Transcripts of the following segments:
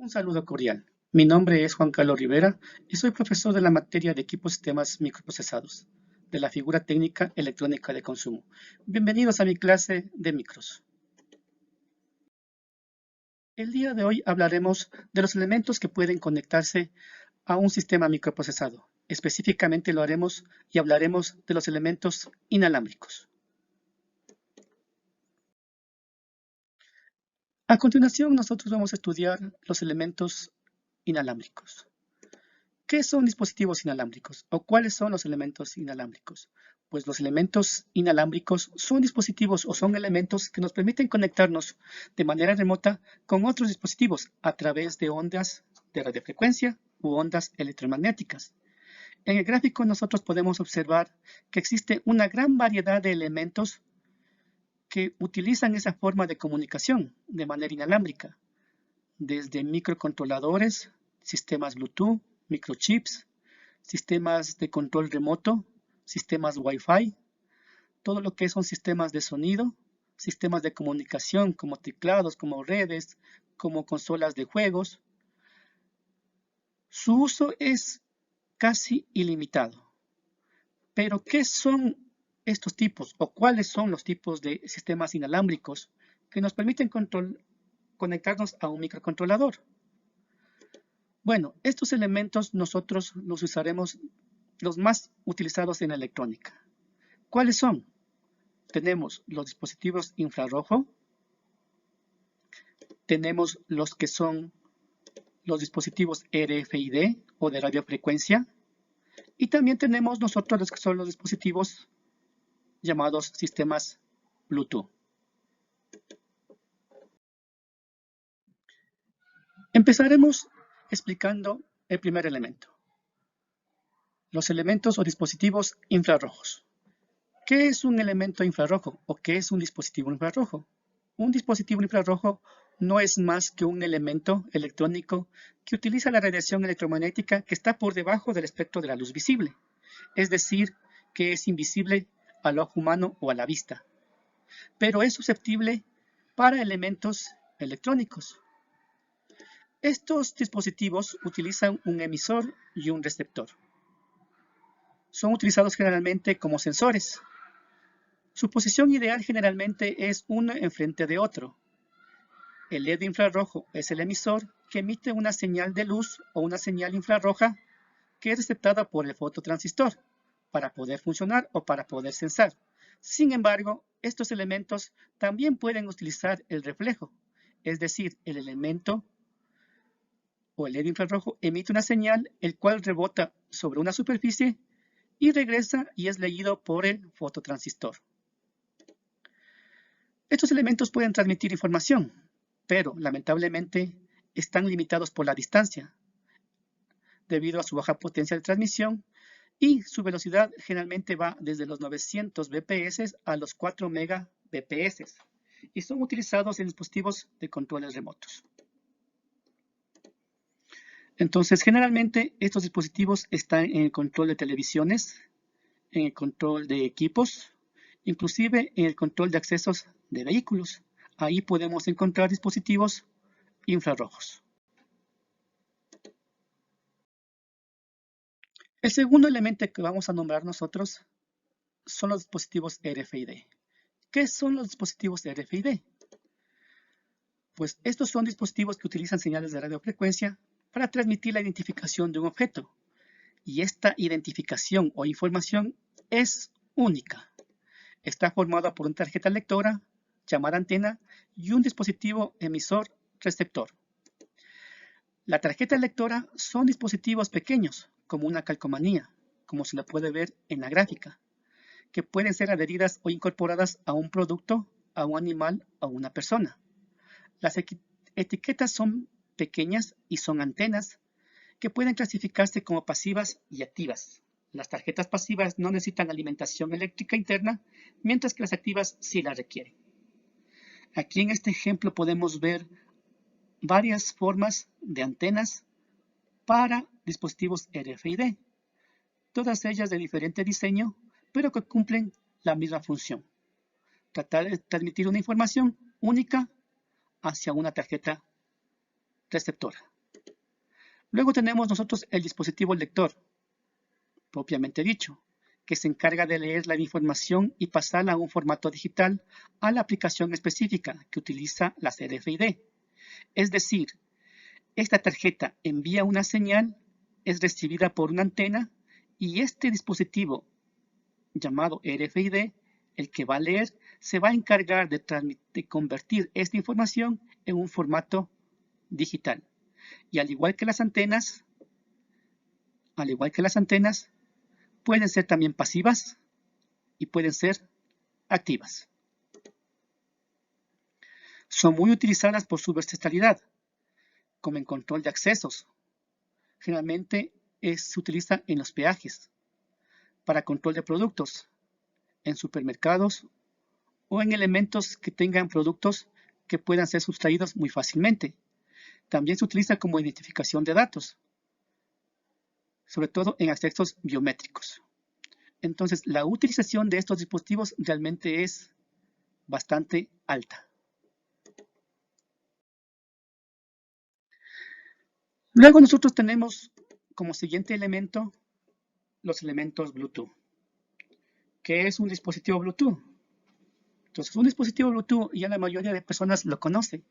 Un saludo cordial. Mi nombre es Juan Carlos Rivera y soy profesor de la materia de equipos sistemas microprocesados, de la figura técnica electrónica de consumo. Bienvenidos a mi clase de micros. El día de hoy hablaremos de los elementos que pueden conectarse a un sistema microprocesado. Específicamente lo haremos y hablaremos de los elementos inalámbricos. A continuación, nosotros vamos a estudiar los elementos inalámbricos. ¿Qué son dispositivos inalámbricos o cuáles son los elementos inalámbricos? Pues los elementos inalámbricos son dispositivos o son elementos que nos permiten conectarnos de manera remota con otros dispositivos a través de ondas de radiofrecuencia u ondas electromagnéticas. En el gráfico nosotros podemos observar que existe una gran variedad de elementos que utilizan esa forma de comunicación de manera inalámbrica, desde microcontroladores, sistemas Bluetooth, microchips, sistemas de control remoto, sistemas Wi-Fi, todo lo que son sistemas de sonido, sistemas de comunicación como teclados, como redes, como consolas de juegos. Su uso es casi ilimitado. Pero, ¿qué son estos tipos o cuáles son los tipos de sistemas inalámbricos que nos permiten conectarnos a un microcontrolador? Bueno, estos elementos nosotros los usaremos los más utilizados en la electrónica. ¿Cuáles son? Tenemos los dispositivos infrarrojo, tenemos los que son los dispositivos RFID o de radiofrecuencia, y también tenemos nosotros los que son los dispositivos llamados sistemas Bluetooth. Empezaremos explicando el primer elemento, los elementos o dispositivos infrarrojos. ¿Qué es un elemento infrarrojo o qué es un dispositivo infrarrojo? Un dispositivo infrarrojo no es más que un elemento electrónico que utiliza la radiación electromagnética que está por debajo del espectro de la luz visible, es decir, que es invisible al ojo humano o a la vista, pero es susceptible para elementos electrónicos. Estos dispositivos utilizan un emisor y un receptor. Son utilizados generalmente como sensores. Su posición ideal generalmente es uno enfrente de otro. El LED infrarrojo es el emisor que emite una señal de luz o una señal infrarroja que es receptada por el fototransistor para poder funcionar o para poder sensar. Sin embargo, estos elementos también pueden utilizar el reflejo, es decir, el elemento o el LED infrarrojo emite una señal el cual rebota sobre una superficie y regresa y es leído por el fototransistor. Estos elementos pueden transmitir información, pero lamentablemente están limitados por la distancia, debido a su baja potencia de transmisión y su velocidad generalmente va desde los 900 bps a los 4 megabps y son utilizados en dispositivos de controles remotos. Entonces, generalmente estos dispositivos están en el control de televisiones, en el control de equipos, inclusive en el control de accesos de vehículos. Ahí podemos encontrar dispositivos infrarrojos. El segundo elemento que vamos a nombrar nosotros son los dispositivos RFID. ¿Qué son los dispositivos RFID? Pues estos son dispositivos que utilizan señales de radiofrecuencia para transmitir la identificación de un objeto. Y esta identificación o información es única. Está formada por una tarjeta lectora, llamada antena, y un dispositivo emisor receptor. La tarjeta lectora son dispositivos pequeños, como una calcomanía, como se la puede ver en la gráfica, que pueden ser adheridas o incorporadas a un producto, a un animal o a una persona. Las etiquetas son pequeñas y son antenas que pueden clasificarse como pasivas y activas. Las tarjetas pasivas no necesitan alimentación eléctrica interna, mientras que las activas sí la requieren. Aquí en este ejemplo podemos ver varias formas de antenas para dispositivos RFID, todas ellas de diferente diseño, pero que cumplen la misma función: tratar de transmitir una información única hacia una tarjeta receptora. Luego tenemos nosotros el dispositivo lector, propiamente dicho, que se encarga de leer la información y pasarla a un formato digital a la aplicación específica que utiliza las RFID. Es decir, esta tarjeta envía una señal, es recibida por una antena y este dispositivo llamado RFID, el que va a leer, se va a encargar de convertir esta información en un formato digital. Y al igual que las antenas, pueden ser también pasivas y pueden ser activas. Son muy utilizadas por su versatilidad, como en control de accesos. Generalmente se utiliza en los peajes, para control de productos, en supermercados o en elementos que tengan productos que puedan ser sustraídos muy fácilmente. También se utiliza como identificación de datos, sobre todo en aspectos biométricos. Entonces, la utilización de estos dispositivos realmente es bastante alta. Luego nosotros tenemos como siguiente elemento los elementos Bluetooth. ¿Qué es un dispositivo Bluetooth? Entonces, un dispositivo Bluetooth ya la mayoría de personas lo conoce.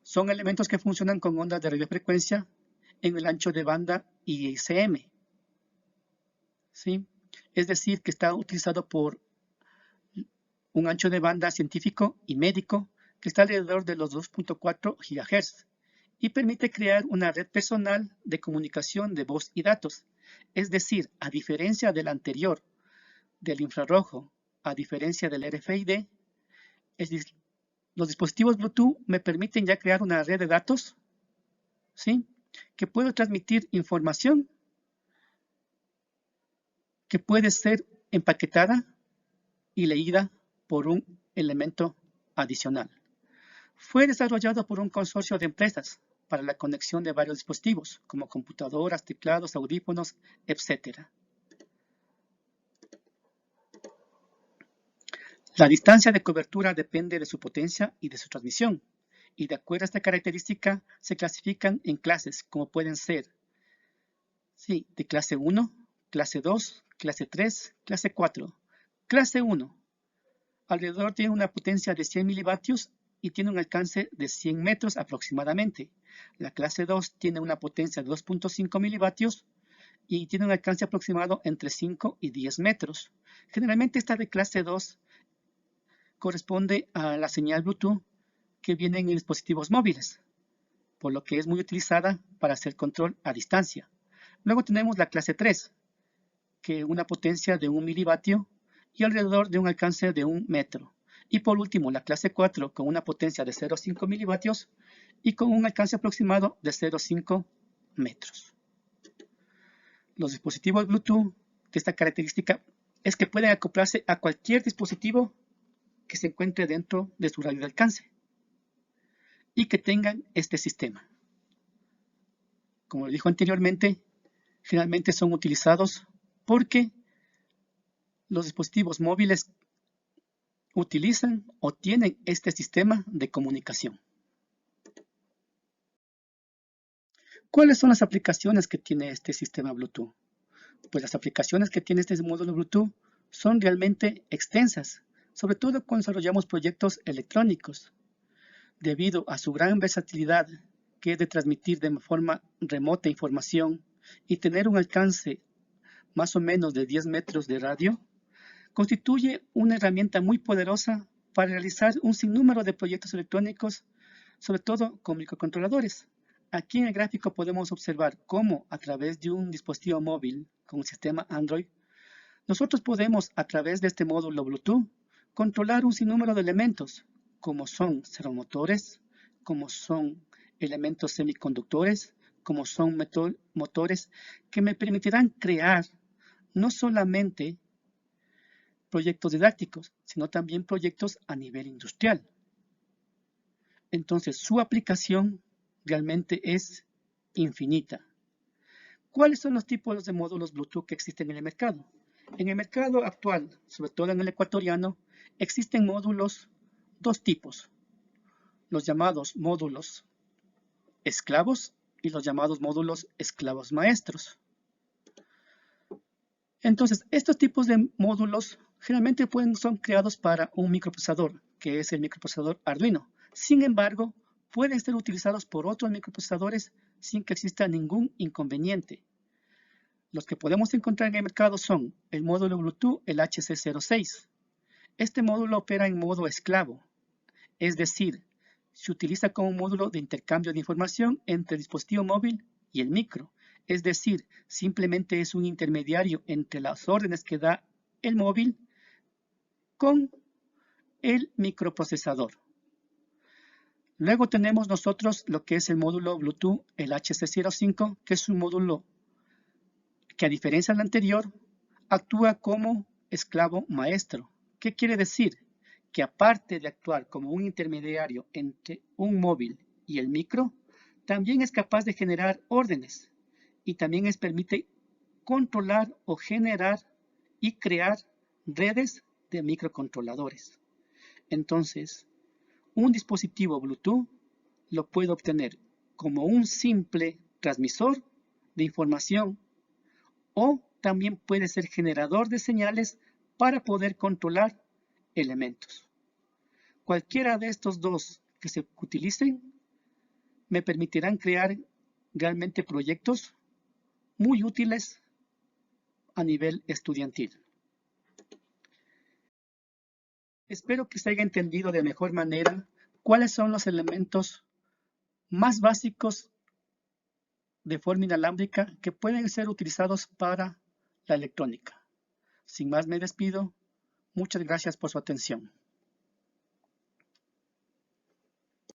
Son elementos que funcionan con ondas de radiofrecuencia en el ancho de banda ICM. ¿Sí? Es decir, que está utilizado por un ancho de banda científico y médico que está alrededor de los 2.4 GHz y permite crear una red personal de comunicación de voz y datos. Es decir, a diferencia del anterior, del infrarrojo, a diferencia del RFID, los dispositivos Bluetooth me permiten ya crear una red de datos, ¿sí?, que puedo transmitir información que puede ser empaquetada y leída por un elemento adicional. Fue desarrollado por un consorcio de empresas para la conexión de varios dispositivos, como computadoras, teclados, audífonos, etc. La distancia de cobertura depende de su potencia y de su transmisión, y de acuerdo a esta característica se clasifican en clases, como pueden ser de clase 1, clase 2, clase 3, clase 4. Clase 1, alrededor tiene una potencia de 100 milivatios y tiene un alcance de 100 metros aproximadamente. La clase 2 tiene una potencia de 2.5 milivatios y tiene un alcance aproximado entre 5 y 10 metros. Generalmente esta de clase 2 corresponde a la señal Bluetooth que viene en dispositivos móviles, por lo que es muy utilizada para hacer control a distancia. Luego tenemos la clase 3, que una potencia de 1 milivatio y alrededor de un alcance de 1 metro. Y por último, la clase 4 con una potencia de 0,5 milivatios y con un alcance aproximado de 0,5 metros. Los dispositivos Bluetooth de esta característica es que pueden acoplarse a cualquier dispositivo que se encuentre dentro de su radio de alcance y que tengan este sistema. Como lo dijo anteriormente, generalmente son utilizados porque los dispositivos móviles utilizan o tienen este sistema de comunicación. ¿Cuáles son las aplicaciones que tiene este sistema Bluetooth? Pues las aplicaciones que tiene este módulo Bluetooth son realmente extensas, sobre todo cuando desarrollamos proyectos electrónicos, debido a su gran versatilidad, que es de transmitir de forma remota información y tener un alcance más o menos de 10 metros de radio, constituye una herramienta muy poderosa para realizar un sinnúmero de proyectos electrónicos, sobre todo con microcontroladores. Aquí en el gráfico podemos observar cómo a través de un dispositivo móvil con un sistema Android, nosotros podemos a través de este módulo Bluetooth controlar un sinnúmero de elementos, como son servomotores, como son elementos semiconductores, como son motores que me permitirán crear no solamente proyectos didácticos, sino también proyectos a nivel industrial. Entonces, su aplicación realmente es infinita. ¿Cuáles son los tipos de módulos Bluetooth que existen en el mercado? En el mercado actual, sobre todo en el ecuatoriano, existen módulos, dos tipos, los llamados módulos esclavos y los llamados módulos esclavos maestros. Entonces, estos tipos de módulos generalmente son creados para un microprocesador, que es el microprocesador Arduino. Sin embargo, pueden ser utilizados por otros microprocesadores sin que exista ningún inconveniente. Los que podemos encontrar en el mercado son el módulo Bluetooth, el HC06. Este módulo opera en modo esclavo, es decir, se utiliza como módulo de intercambio de información entre el dispositivo móvil y el micro. Es decir, simplemente es un intermediario entre las órdenes que da el móvil con el microprocesador. Luego tenemos nosotros lo que es el módulo Bluetooth, el HC05, que es un módulo que a diferencia del anterior, actúa como esclavo maestro. ¿Qué quiere decir? Que aparte de actuar como un intermediario entre un móvil y el micro, también es capaz de generar órdenes y también permite controlar o generar y crear redes de microcontroladores. Entonces, un dispositivo Bluetooth lo puede obtener como un simple transmisor de información o también puede ser generador de señales para poder controlar elementos. Cualquiera de estos dos que se utilicen me permitirán crear realmente proyectos muy útiles a nivel estudiantil. Espero que se haya entendido de mejor manera cuáles son los elementos más básicos de forma inalámbrica que pueden ser utilizados para la electrónica. Sin más me despido. Muchas gracias por su atención.